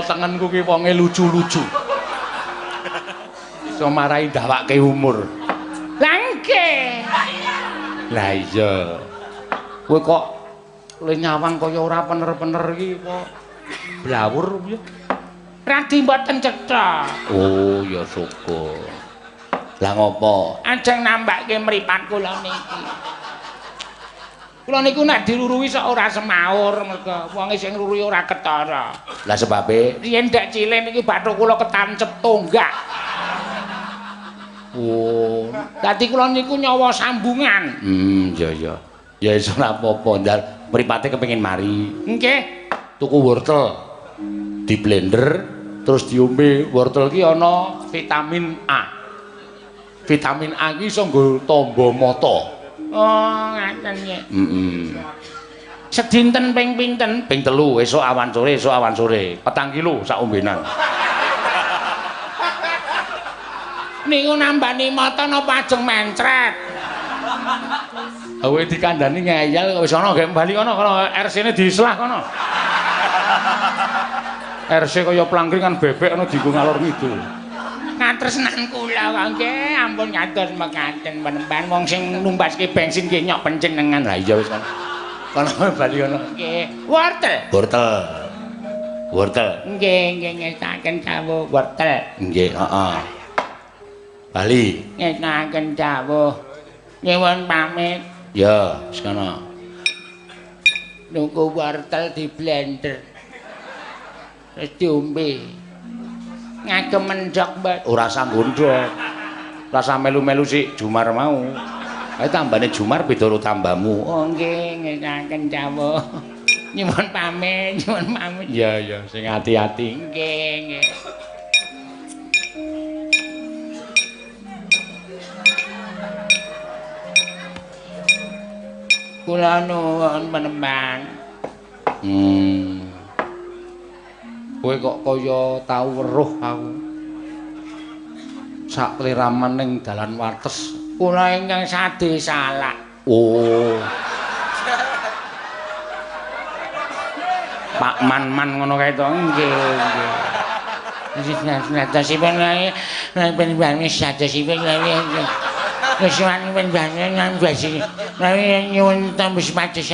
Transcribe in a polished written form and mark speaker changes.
Speaker 1: tengenku ki wonge lucu-lucu. Iso marai ndawake umur. Lah nggih. Lah iya. Kowe kok le nyawang kaya ora pener-pener iki kok blawur piye? Radi mboten cetha. Oh, ya syukur. Lah ngopo? Ajeng nambahke mripat kula niki. Kula niku nek dirurui sok ora semaur merga wong sing ngrurui ora ketara. Lah sebabe riyen dak cilik niki bathuk kula ketancep tonggak. Oh, dadi kula niku nyawa sambungan. Iya iya. Ya iso ora apa-apa, ndal mripate kepengin mari. Nggih. Tuku wortel. Di blender terus diombe wortel ki ana vitamin A. Vitamin A ki iso nggo tamba mata. Oh, ngaten nggih. Sedinten ping pinten? Ping 3 esuk awan sore, 4 kilo sak ombenan. Niku nambani mata napa ajeng mencret? Kowe dikandani ngeyel wis ana nggih bali kono RC-ne diselah kono. RC kaya plangkringan bebek ana dienggo ngalor ngidul. Ngatresnan kula kok nggih ampun ngados mekaten penemban wong sing numbaske bensin nggih nyok pencenengan. Lah iya wis kono. Kono bali kono. Nggih. Wortel. Nggih ngestaken dawuh wortel. Nggih, heeh. Bali. Ngestaken dawuh. Nyuwun pamit. Ya, wis kono. Nuku wortel di blender. Terus diombe. Ngagem mendhok, Mbak. Ora sanggo ndhok. Rasa melu-melu sik Jumar mau. Ae tambane Jumar beda karo tambahmu. Oh nggih, ngestaken dawuh. Nyuwun pamit. Iya iya, sing ati-ati. Nggih. Kula nuwun penemban. Kowe kok kaya tau weruh aku. Sak kliraman ning dalan wates. Kula ingkang sadhe salak. Oh. Pak Man ngono kae to. Nggih. Dadosipun ben sadosipun wis nyuwun tambah sepatus